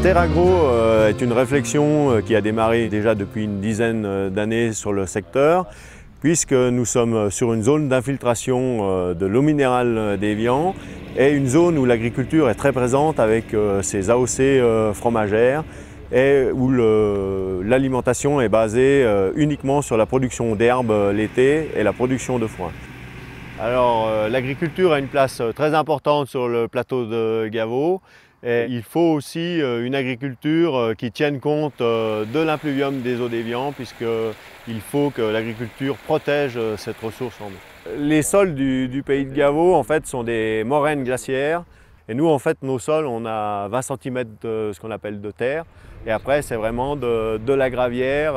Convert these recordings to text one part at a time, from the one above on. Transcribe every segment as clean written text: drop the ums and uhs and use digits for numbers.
Teragro est une réflexion qui a démarré déjà depuis une dizaine d'années sur le secteur, puisque nous sommes sur une zone d'infiltration de l'eau minérale d'Évian et une zone où l'agriculture est très présente avec ses AOC fromagères et où l'alimentation est basée uniquement sur la production d'herbes l'été et la production de foin. Alors l'agriculture a une place très importante sur le plateau de Gavot. Et il faut aussi une agriculture qui tienne compte de l'impluvium des eaux d'Évian, puisqu'il faut que l'agriculture protège cette ressource en eau. Les sols du pays de Gavot en fait, sont des moraines glaciaires. Et nous, en fait, nos sols, on a 20 cm de ce qu'on appelle de terre. Et après, c'est vraiment de la gravière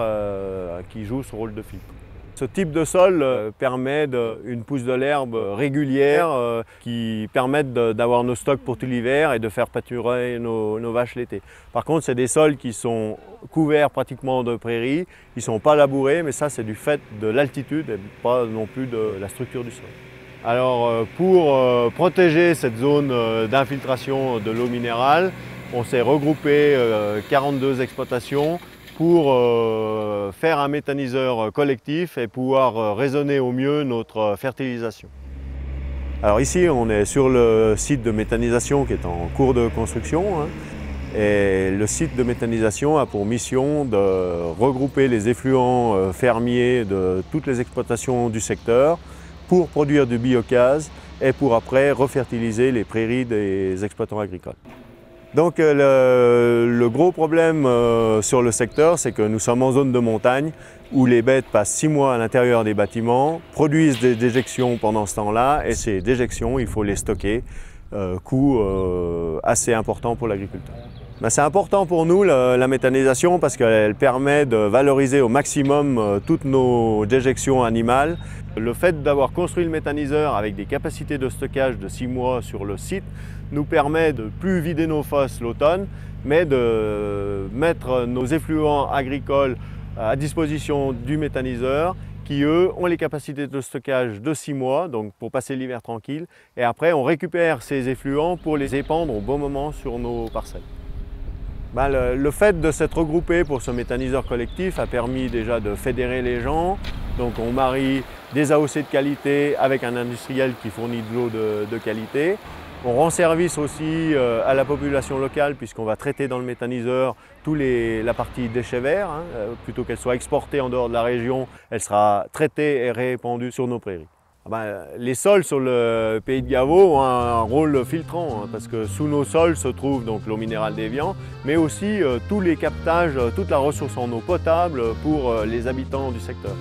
qui joue ce rôle de filtre. Ce type de sol permet une pousse de l'herbe régulière qui permettent d'avoir nos stocks pour tout l'hiver et de faire pâturer nos vaches l'été. Par contre, c'est des sols qui sont couverts pratiquement de prairies, ils ne sont pas labourés, mais ça c'est du fait de l'altitude et pas non plus de la structure du sol. Alors pour protéger cette zone d'infiltration de l'eau minérale, on s'est regroupé 42 exploitations pour faire un méthaniseur collectif et pouvoir raisonner au mieux notre fertilisation. Alors ici, on est sur le site de méthanisation qui est en cours de construction. Et le site de méthanisation a pour mission de regrouper les effluents fermiers de toutes les exploitations du secteur pour produire du biogaz et pour après refertiliser les prairies des exploitants agricoles. Donc le gros problème sur le secteur, c'est que nous sommes en zone de montagne où les bêtes passent 6 mois à l'intérieur des bâtiments, produisent des déjections pendant ce temps-là et ces déjections, il faut les stocker, coût assez important pour l'agriculteur. C'est important pour nous la méthanisation parce qu'elle permet de valoriser au maximum toutes nos déjections animales. Le fait d'avoir construit le méthaniseur avec des capacités de stockage de 6 mois sur le site nous permet de ne plus vider nos fosses l'automne, mais de mettre nos effluents agricoles à disposition du méthaniseur qui, eux, ont les capacités de stockage de 6 mois, donc pour passer l'hiver tranquille. Et après, on récupère ces effluents pour les épandre au bon moment sur nos parcelles. Le fait de s'être regroupé pour ce méthaniseur collectif a permis déjà de fédérer les gens. Donc on marie des AOC de qualité avec un industriel qui fournit de l'eau de qualité. On rend service aussi à la population locale puisqu'on va traiter dans le méthaniseur la partie déchets verts. Plutôt qu'elle soit exportée en dehors de la région, elle sera traitée et répandue sur nos prairies. Les sols sur le pays de Gavot ont un rôle filtrant parce que sous nos sols se trouve donc l'eau minérale d'Évian, mais aussi tous les captages, toute la ressource en eau potable pour les habitants du secteur.